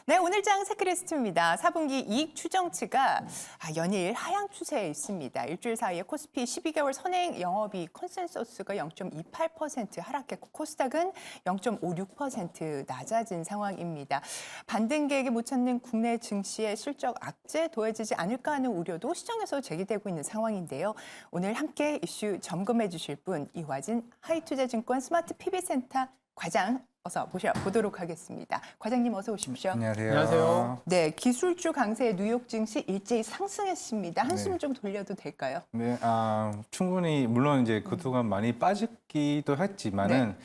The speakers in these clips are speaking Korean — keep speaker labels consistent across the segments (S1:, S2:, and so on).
S1: 네, 오늘장 체크리스트입니다. 4분기 이익 추정치가 연일 하향 추세에 있습니다. 일주일 사이에 코스피 12개월 선행 영업이익 컨센서스가 0.28% 하락했고 코스닥은 0.56% 낮아진 상황입니다. 반등계획에 못 찾는 국내 증시의 실적 악재 더해지지 않을까 하는 우려도 시장에서 제기되고 있는 상황인데요. 오늘 함께 이슈 점검해 주실 분 이화진 하이투자증권 스마트 PB센터 과장 어서 모셔보도록 하겠습니다. 과장님 어서 오십시오.
S2: 안녕하세요.
S3: 안녕하세요.
S1: 네, 기술주 강세에 뉴욕 증시 일제히 상승했습니다. 한숨
S2: 네.
S1: 좀 돌려도 될까요?
S2: 네, 충분히 물론 이제 그동안 많이 빠졌기도 했지만은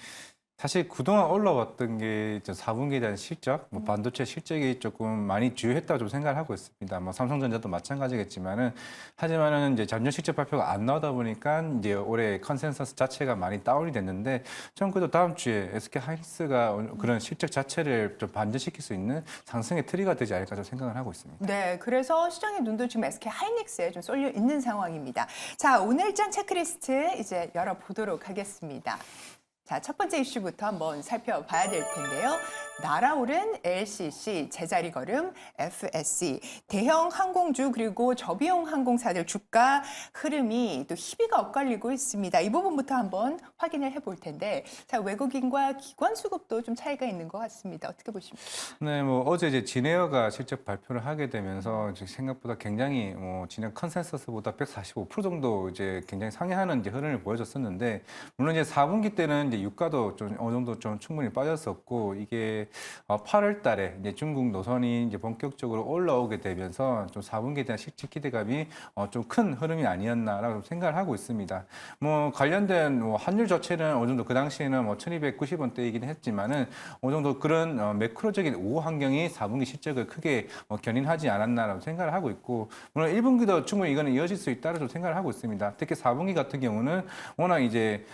S2: 사실 그동안 올라왔던 게 이제 4분기에 대한 실적, 반도체 실적이 조금 많이 주요했다고 좀 생각을 하고 있습니다. 삼성전자도 마찬가지겠지만은 하지만은 이제 전년 실적 발표가 안 나오다 보니까 이제 올해 컨센서스 자체가 많이 다운이 됐는데 저는 그래도 다음 주에 SK 하이닉스가 그런 실적 자체를 좀 반전시킬 수 있는 상승의 트리가 되지 않을까 좀 생각을 하고 있습니다.
S1: 네, 그래서 시장의 눈도 지금 SK 하이닉스에 좀 쏠려 있는 상황입니다. 자, 오늘장 체크리스트 이제 열어보도록 하겠습니다. 자, 첫 번째 이슈부터 한번 살펴봐야 될 텐데요. 날아오른 LCC, 제자리 걸음, FSC, 대형 항공주 그리고 저비용 항공사들 주가 흐름이 또 희비가 엇갈리고 있습니다. 이 부분부터 한번 확인을 해볼 텐데, 자, 외국인과 기관 수급도 좀 차이가 있는 것 같습니다. 어떻게 보십니까?
S2: 네, 어제 이제 진에어가 실적 발표를 하게 되면서 이제 생각보다 굉장히 진행 컨센서스보다 145% 정도 이제 굉장히 상회하는 이제 흐름을 보여줬었는데 물론 이제 4분기 때는 이제 유가도 좀 어느 정도 좀 충분히 빠졌었고 이게 8월 달에 이제 중국 노선이 이제 본격적으로 올라오게 되면서 좀 4분기에 대한 실질 기대감이 좀 큰 흐름이 아니었나라고 생각을 하고 있습니다. 관련된 환율 자체는 어느 정도 그 당시에는 1290원대이긴 했지만은 어느 정도 그런 매크로적인 우호 환경이 4분기 실적을 크게 견인하지 않았나라고 생각을 하고 있고 물론 1분기도 충분히 이거는 이어질 수 있다고 좀 생각을 하고 있습니다. 특히 4분기 같은 경우는 워낙 이제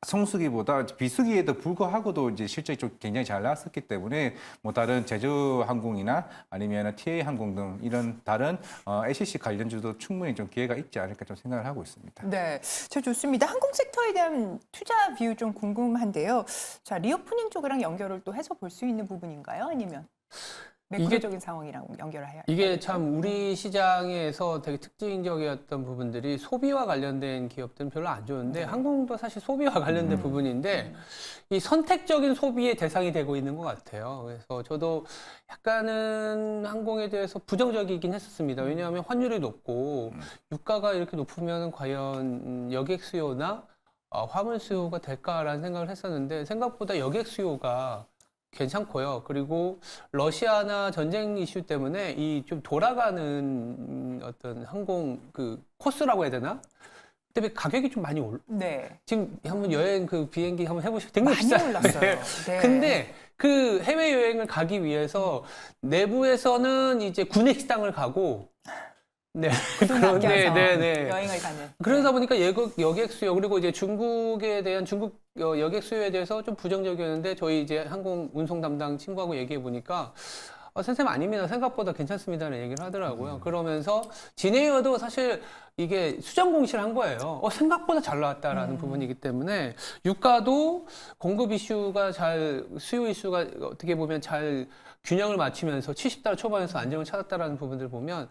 S2: 성수기보다 비수기에도 불구하고도 이제 실적이 좀 굉장히 잘 나왔었기 때문에 다른 제주항공이나 아니면 TA 항공 등 이런 다른 LCC 관련주도 충분히 좀 기회가 있지 않을까 좀 생각을 하고 있습니다.
S1: 네, 저 좋습니다. 항공 섹터에 대한 투자 비율 좀 궁금한데요. 자, 리오프닝 쪽이랑 연결을 또 해서 볼 수 있는 부분인가요? 아니면 매크로적인 상황이랑 연결을 해야
S3: 이게 참 우리 시장에서 되게 특징적이었던 부분들이 소비와 관련된 기업들은 별로 안 좋은데 항공도 사실 소비와 관련된 부분인데 이 선택적인 소비의 대상이 되고 있는 것 같아요. 그래서 저도 약간은 항공에 대해서 부정적이긴 했었습니다. 왜냐하면 환율이 높고 유가가 이렇게 높으면 과연 여객 수요나 화물 수요가 될까라는 생각을 했었는데 생각보다 여객 수요가 괜찮고요. 그리고 러시아나 전쟁 이슈 때문에 이 좀 돌아가는 어떤 항공 그 코스라고 해야 되나? 때문에 가격이 좀 많이
S1: 네.
S3: 지금 한번 여행 그 비행기 한번 해보시면 되게
S1: 많이
S3: 비싸요.
S1: 올랐어요.
S3: 네.
S1: 네.
S3: 근데 그 해외 여행을 가기 위해서 내부에서는 이제 구내 식당을 가고 네.
S1: 돈 아껴서
S3: 네.
S1: 여행을 가는.
S3: 그러다 보니까 여객 수요 그리고 이제 중국에 대한 중국 여객 수요에 대해서 좀 부정적이었는데 저희 이제 항공 운송 담당 친구하고 얘기해 보니까 선생님 아닙니다. 생각보다 괜찮습니다라는 얘기를 하더라고요. 그러면서 진에어도 사실 이게 수정 공시를 한 거예요. 생각보다 잘 나왔다라는 부분이기 때문에 유가도 공급 이슈가 수요 이슈가 어떻게 보면 잘 균형을 맞추면서 70달러 초반에서 안정을 찾았다라는 부분들을 보면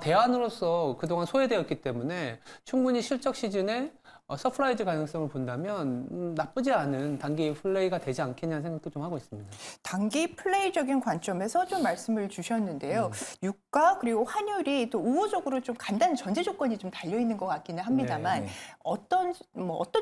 S3: 대안으로서 그동안 소외되었기 때문에 충분히 실적 시즌에 서프라이즈 가능성을 본다면 나쁘지 않은 단기 플레이가 되지 않겠냐는 생각도 좀 하고 있습니다.
S1: 단기 플레이적인 관점에서 좀 말씀을 주셨는데요. 유가 그리고 환율이 또 우호적으로 좀 간단한 전제 조건이 좀 달려 있는 것 같기는 합니다만
S2: 네.
S1: 어떤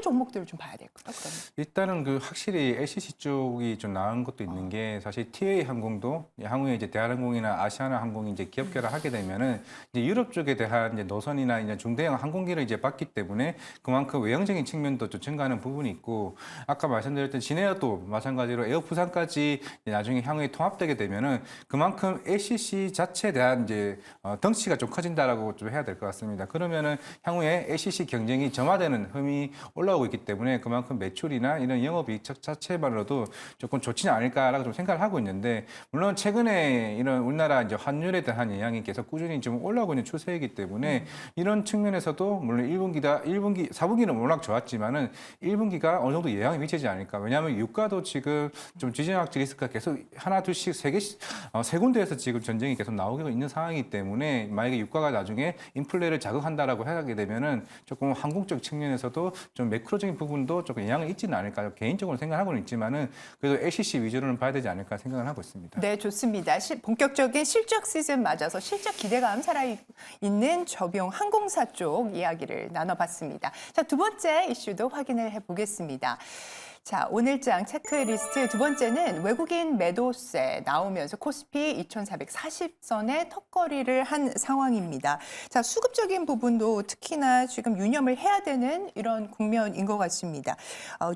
S1: 종목들을 좀 봐야 될까요? 그러면?
S2: 일단은 그 확실히 LCC 쪽이 좀 나은 것도 있는 게 사실 TA 항공도 향후에 이제 대한항공이나 아시아나항공이 이제 기업 결합하게 되면은 이제 유럽 쪽에 대한 이제 노선이나 이제 중대형 항공기를 이제 받기 때문에 그만큼 외형적인 측면도 좀 증가하는 부분이 있고 아까 말씀드렸던 진에어도 마찬가지로 에어부산까지 나중에 향후에 통합되게 되면은 그만큼 LCC 자체에 대한 이제 덩치가 좀 커진다라고 좀 해야 될 것 같습니다. 그러면은 향후에 LCC 경쟁이 점화되는 흠이 올라오고 있기 때문에 그만큼 매출이나 이런 영업이익 자체만으로도 조금 좋지는 않을까라고 좀 생각을 하고 있는데 물론 최근에 이런 우리나라 이제 환율에 대한 영향이 계속 꾸준히 좀 올라오고 있는 추세이기 때문에 이런 측면에서도 물론 4분기 4분기는 워낙 좋았지만은 1분기가 어느 정도 예상에 미치지 않을까. 왜냐하면 유가도 지금 좀 지정학적 리스크가 계속 하나 둘씩 세 군데에서 지금 전쟁이 계속 나오고 있는 상황이기 때문에 만약에 유가가 나중에 인플레를 자극한다라고 하게 되면은 조금 항공적 측면에서도 좀 매크로적인 부분도 조금 영향을 있지는 않을까. 개인적으로 생각하고는 있지만은 그래도 LCC 위주로는 봐야 되지 않을까 생각을 하고 있습니다.
S1: 네, 좋습니다. 본격적인 실적 시즌 맞아서 실적 기대감 살아있는 저비용 항공사 쪽 이야기를 나눠봤습니다. 자, 두 번째 이슈도 확인을 해보겠습니다. 자, 오늘장 체크리스트 두 번째는 외국인 매도세 나오면서 코스피 2,440선에 턱걸이를 한 상황입니다. 자, 수급적인 부분도 특히나 지금 유념을 해야 되는 이런 국면인 것 같습니다.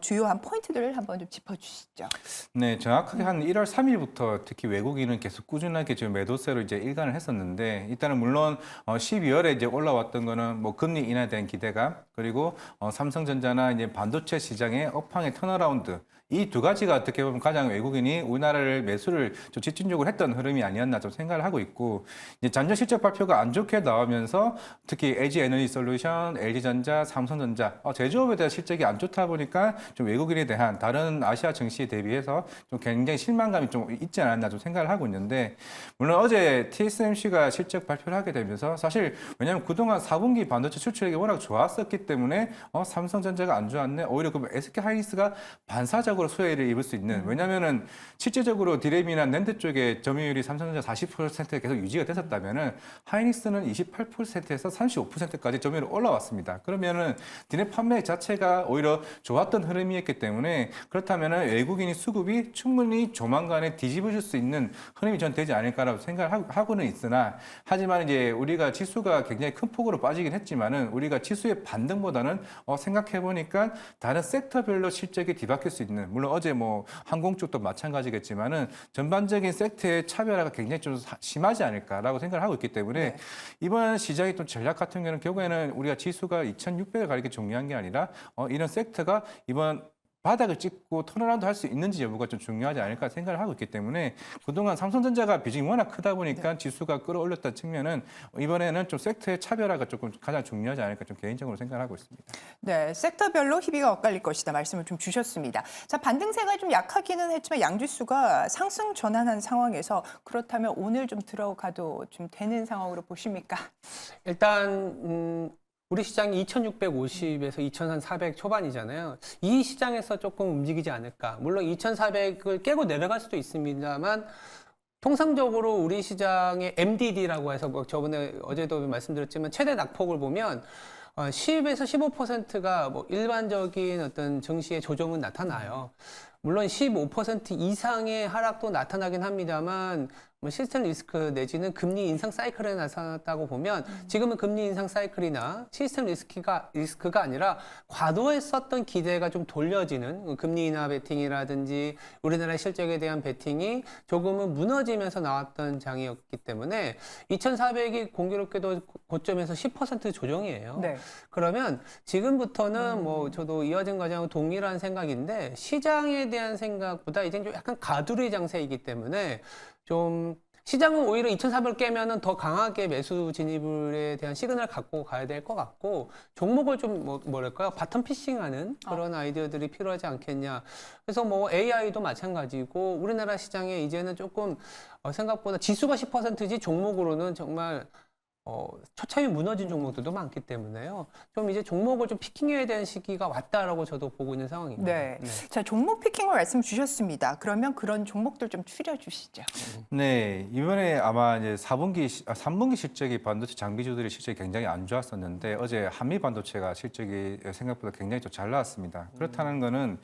S1: 주요한 포인트들을 한번 좀 짚어주시죠.
S2: 네, 정확하게 한 1월 3일부터 특히 외국인은 계속 꾸준하게 지금 매도세로 이제 일관을 했었는데 일단은 물론 12월에 이제 올라왔던 거는 뭐 금리 인하에 대한 기대감 그리고 삼성전자나 이제 반도체 시장의 업황의 턴어라운드 이 두 가지가 어떻게 보면 가장 외국인이 우리나라를 매수를 좀 집중적으로 했던 흐름이 아니었나 좀 생각을 하고 있고 이제 전년 실적 발표가 안 좋게 나오면서 특히 LG 에너지 솔루션, LG전자, 삼성전자 제조업에 대한 실적이 안 좋다 보니까 좀 외국인에 대한 다른 아시아 증시에 대비해서 좀 굉장히 실망감이 좀 있지 않았나 좀 생각을 하고 있는데 물론 어제 TSMC가 실적 발표를 하게 되면서 사실 왜냐하면 그동안 4분기 반도체 수출액이 워낙 좋았었기 때문에 삼성전자가 안 좋았네 오히려 그 SK하이닉스가 반사적으로 수혜를 입을 수 있는 왜냐면은 실제적으로 디램이나 낸드 쪽에 점유율이 삼성전자 40%에 계속 유지가 됐었다면은 하이닉스는 28%에서 35%까지 점유율이 올라왔습니다. 그러면은 디램 판매 자체가 오히려 좋았던 흐름이었기 때문에 그렇다면은 외국인이 수급이 충분히 조만간에 뒤집어질 수 있는 흐름이 전 되지 않을까라고 생각을 하고는 있으나 하지만 이제 우리가 지수가 굉장히 큰 폭으로 빠지긴 했지만은 우리가 지수의 반등보다는 생각해 보니까 다른 섹터별로 실적이 뒤바뀔 수 있는 물론 어제 뭐 항공 쪽도 마찬가지겠지만은 전반적인 섹터의 차별화가 굉장히 좀 심하지 않을까라고 생각을 하고 있기 때문에
S1: 네.
S2: 이번 시장의 또 전략 같은 경우는 결국에는 우리가 지수가 2,600을 가리게 중요한 게 아니라 이런 섹터가 이번 바닥을 찍고 턴어라운드 할 수 있는지 여부가 좀 중요하지 않을까 생각을 하고 있기 때문에 그동안 삼성전자가 비중이 워낙 크다 보니까 지수가 끌어올렸던 측면은 이번에는 좀 섹터의 차별화가 조금 가장 중요하지 않을까 좀 개인적으로 생각을 하고 있습니다.
S1: 네, 섹터별로 희비가 엇갈릴 것이다 말씀을 좀 주셨습니다. 자, 반등세가 좀 약하기는 했지만 양지수가 상승 전환한 상황에서 그렇다면 오늘 좀 들어가도 좀 되는 상황으로 보십니까?
S3: 일단 우리 시장이 2,650에서 2,400 초반이잖아요. 이 시장에서 조금 움직이지 않을까. 물론 2,400을 깨고 내려갈 수도 있습니다만 통상적으로 우리 시장의 MDD라고 해서 뭐 저번에 어제도 말씀드렸지만 최대 낙폭을 보면 10에서 15%가 뭐 일반적인 어떤 증시의 조정은 나타나요. 물론 15% 이상의 하락도 나타나긴 합니다만 뭐 시스템 리스크 내지는 금리 인상 사이클에 나타났다고 보면 지금은 금리 인상 사이클이나 시스템 리스크가 아니라 과도했었던 기대가 좀 돌려지는 금리 인하 베팅이라든지 우리나라의 실적에 대한 베팅이 조금은 무너지면서 나왔던 장이었기 때문에 2,400이 공교롭게도 고점에서 10% 조정이에요.
S1: 네.
S3: 그러면 지금부터는 뭐 저도 이화정 과장하고 동일한 생각인데 시장에 대한 생각보다 이제 좀 약간 가두리 장세이기 때문에 좀 시장은 오히려 2,400을 깨면은 더 강하게 매수 진입에 대한 시그널을 갖고 가야 될 것 같고 종목을 좀 뭐랄까요 바텀 피싱하는 그런 아이디어들이 필요하지 않겠냐. 그래서 뭐 AI도 마찬가지고 우리나라 시장에 이제는 조금 생각보다 지수가 10%지 종목으로는 정말 처참히 무너진 종목들도 많기 때문에요. 좀 이제 종목을 좀 피킹해야 되는 시기가 왔다라고 저도 보고 있는 상황입니다.
S1: 네. 자, 종목 피킹을 말씀 주셨습니다. 그러면 그런 종목들 좀 추려주시죠.
S2: 네, 이번에 아마 이제 3분기 실적이 반도체 장비주들의 실적이 굉장히 안 좋았었는데 어제 한미 반도체가 실적이 생각보다 굉장히 좀 잘 나왔습니다. 그렇다는 거는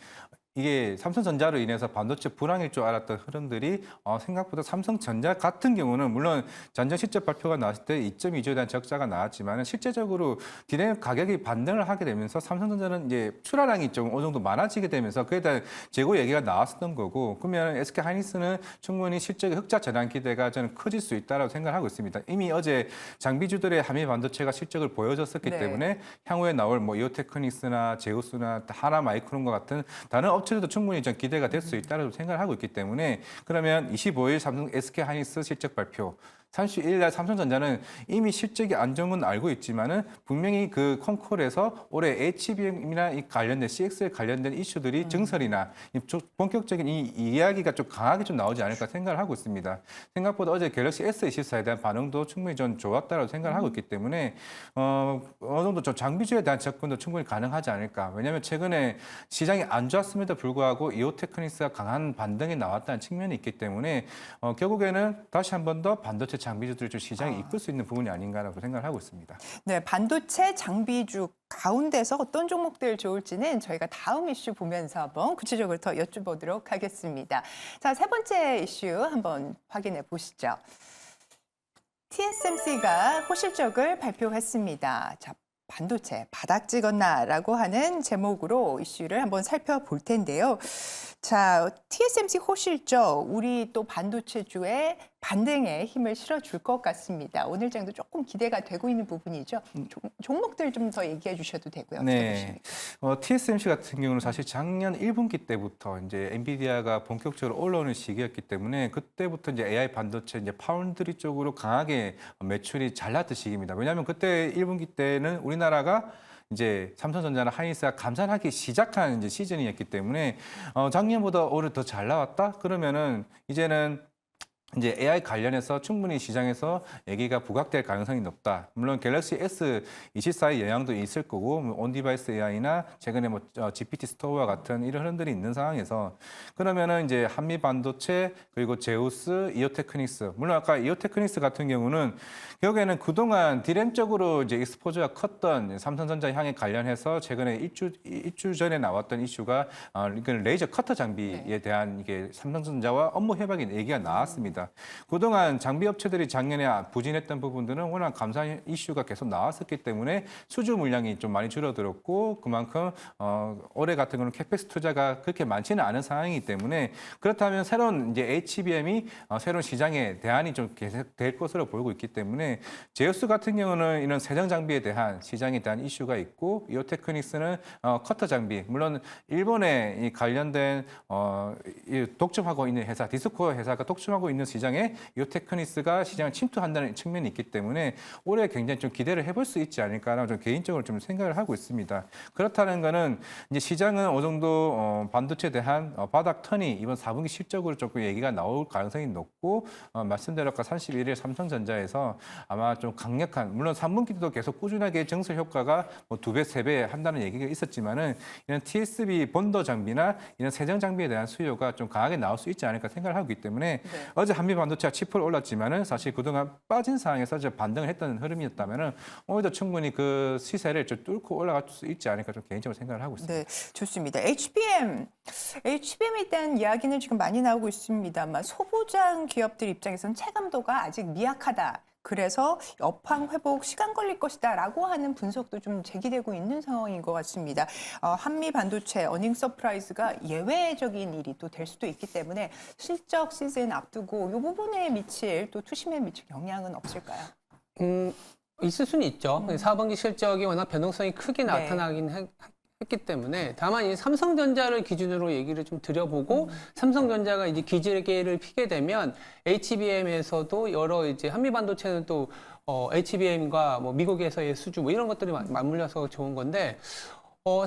S2: 이게 삼성전자로 인해서 반도체 불황일 줄 알았던 흐름들이 생각보다 삼성전자 같은 경우는 물론 전년 실적 발표가 나왔을 때 2.2조에 대한 적자가 나왔지만 실제적으로 디램 가격이 반등을 하게 되면서 삼성전자는 이제 출하량이 좀 어느 정도 많아지게 되면서 그에 대한 재고 얘기가 나왔었던 거고 그러면 SK하이닉스는 충분히 실적의 흑자 전환 기대가 저는 커질 수 있다고 생각하고 있습니다. 이미 어제 장비주들의 한미 반도체가 실적을 보여줬었기
S1: 네.
S2: 때문에 향후에 나올 뭐 이오테크닉스나 제우스나 하나마이크론과 같은 다른 업체들도 충분히 좀 기대가 될 수 있다고 생각을 하고 있기 때문에 그러면 25일 삼성 SK 하이닉스 실적 발표 31일 날 삼성전자는 이미 실적이 안 좋은 건 알고 있지만은 분명히 그 콩콜에서 올해 HBM이나 이 관련된 CX에 관련된 이슈들이 증설이나 본격적인 이 이야기가 좀 강하게 좀 나오지 않을까 생각을 하고 있습니다. 생각보다 어제 갤럭시 S24에 대한 반응도 충분히 좀 좋았다고 생각을 하고 있기 때문에 어느 정도 좀 장비주에 대한 접근도 충분히 가능하지 않을까. 왜냐하면 최근에 시장이 안 좋았음에도 불구하고 이오테크닉스가 강한 반등이 나왔다는 측면이 있기 때문에 결국에는 다시 한 번 더 반도체 장비주들을 좀 시장에 이끌 수 있는 부분이 아닌가라고 생각을 하고 있습니다.
S1: 네, 반도체 장비주 가운데서 어떤 종목들 좋을지는 저희가 다음 이슈 보면서 한번 구체적으로 더 여쭤보도록 하겠습니다. 자, 세 번째 이슈 한번 확인해 보시죠. TSMC가 호실적을 발표했습니다. 자, 반도체 바닥 찍었나라고 하는 제목으로 이슈를 한번 살펴볼 텐데요. 자, TSMC 호실적 우리 또 반도체주의 반등에 힘을 실어줄 것 같습니다. 오늘 장도 조금 기대가 되고 있는 부분이죠. 종목들 좀 더 얘기해 주셔도 되고요.
S2: 네, TSMC 같은 경우는 사실 작년 1분기 때부터 이제 엔비디아가 본격적으로 올라오는 시기였기 때문에 그때부터 이제 AI 반도체 이제 파운드리 쪽으로 강하게 매출이 잘 나왔던 시기입니다. 왜냐하면 그때 1분기 때는 우리나라가 이제 삼성전자나 하이닉스가 감산하기 시작한 이제 시즌이었기 때문에 작년보다 올해 더 잘 나왔다? 그러면은 이제는 이제 AI 관련해서 충분히 시장에서 얘기가 부각될 가능성이 높다. 물론 갤럭시 S24의 영향도 있을 거고 온디바이스 AI나 최근에 뭐 GPT 스토어와 같은 이런 흐름들이 있는 상황에서 그러면은 이제 한미 반도체 그리고 제우스, 이오테크닉스 물론 아까 이오테크닉스 같은 경우는 결국에는 그동안 디램 쪽으로 이제 익스포저가 컸던 삼성전자 향에 관련해서 최근에 일주 전에 나왔던 이슈가 레이저 커터 장비에 대한 이게 삼성전자와 업무 협약의 얘기가 나왔습니다. 그동안 장비 업체들이 작년에 부진했던 부분들은 워낙 감산 이슈가 계속 나왔었기 때문에 수주 물량이 좀 많이 줄어들었고 그만큼 올해 같은 경우는 캐펙스 투자가 그렇게 많지는 않은 상황이기 때문에 그렇다면 새로운 이제 HBM이 새로운 시장에 대안이 좀 계속될 것으로 보이고 있기 때문에 제우스 같은 경우는 이런 세정 장비에 대한 시장에 대한 이슈가 있고 이오테크닉스는 커터 장비 물론 일본에 이 관련된 독점하고 있는 회사 디스코어 회사가 독점하고 있는 시장에 이오테크닉스가 시장을 침투한다는 측면이 있기 때문에 올해 굉장히 좀 기대를 해볼 수 있지 않을까라는 좀 개인적으로 좀 생각을 하고 있습니다. 그렇다는 거는 이제 시장은 어느 정도 반도체에 대한 바닥 턴이 이번 4분기 실적으로 조금 얘기가 나올 가능성이 높고 말씀대로 아까 31일 삼성전자에서 아마 좀 강력한 물론 3분기도 계속 꾸준하게 증설 효과가 뭐 2배, 3배 한다는 얘기가 있었지만은 이런 TSB 본더 장비나 이런 세정 장비에 대한 수요가 좀 강하게 나올 수 있지 않을까 생각을 하고 있기 때문에 어제 한미 반도체가 10% 올랐지만은 사실 그동안 빠진 상황에서 이제 반등을 했던 흐름이었다면은 오늘도 충분히 그 시세를 좀 뚫고 올라갈 수 있지 않을까 좀 개인적으로 생각을 하고 있습니다.
S1: 네, 좋습니다. HBM에 대한 이야기는 지금 많이 나오고 있습니다만 소부장 기업들 입장에서는 체감도가 아직 미약하다. 그래서 업황 회복 시간 걸릴 것이다라고 하는 분석도 좀 제기되고 있는 상황인 것 같습니다. 한미 반도체 어닝 서프라이즈가 예외적인 일이 또 될 수도 있기 때문에 실적 시즌 앞두고 이 부분에 미칠 또 투심에 미칠 영향은 없을까요?
S3: 있을 수는 있죠. 4분기 실적이 워낙 변동성이 크게
S1: 네.
S3: 나타나긴 했기 때문에 다만 이 삼성전자를 기준으로 얘기를 좀 드려보고 삼성전자가 이제 기지개를 피게 되면 HBM에서도 여러 이제 한미 반도체는 또 HBM과 뭐 미국에서의 수주 뭐 이런 것들이 맞물려서 좋은 건데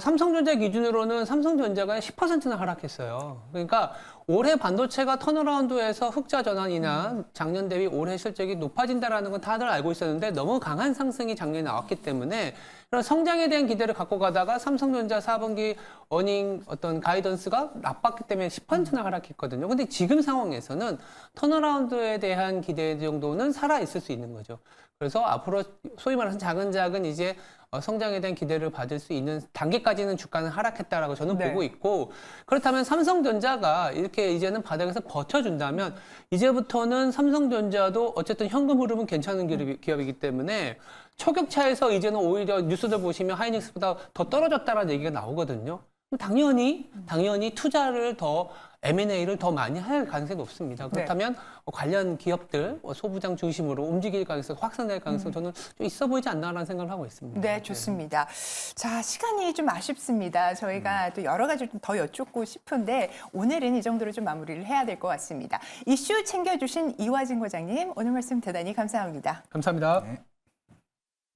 S3: 삼성전자 기준으로는 삼성전자가 10%나 하락했어요. 그러니까 올해 반도체가 턴어라운드에서 흑자 전환이나 작년 대비 올해 실적이 높아진다라는 건 다들 알고 있었는데 너무 강한 상승이 작년에 나왔기 때문에 이런 성장에 대한 기대를 갖고 가다가 삼성전자 4분기 어닝 어떤 가이던스가 나빴기 때문에 10%나 하락했거든요. 근데 지금 상황에서는 턴어라운드에 대한 기대 정도는 살아 있을 수 있는 거죠. 그래서 앞으로 소위 말해서 작은 이제 성장에 대한 기대를 받을 수 있는 단계까지는 주가는 하락했다라고 저는
S1: 네.
S3: 보고 있고 그렇다면 삼성전자가 이렇게 이제는 바닥에서 버텨준다면 이제부터는 삼성전자도 어쨌든 현금 흐름은 괜찮은 기업이기 때문에 초격차에서 이제는 오히려 뉴스들 보시면 하이닉스보다 더 떨어졌다라는 얘기가 나오거든요. 당연히 투자를 더 M&A를 더 많이 할 가능성이 높습니다. 그렇다면 관련 기업들 소부장 중심으로 움직일 가능성, 확산될 가능성 저는 좀 있어 보이지 않나라는 생각을 하고 있습니다.
S1: 네, 좋습니다. 자, 시간이 좀 아쉽습니다. 저희가 또 여러 가지 좀 더 여쭙고 싶은데 오늘은 이 정도로 좀 마무리를 해야 될 것 같습니다. 이슈 챙겨주신 이화진 과장님, 오늘 말씀 대단히 감사합니다.
S3: 감사합니다.
S2: 네.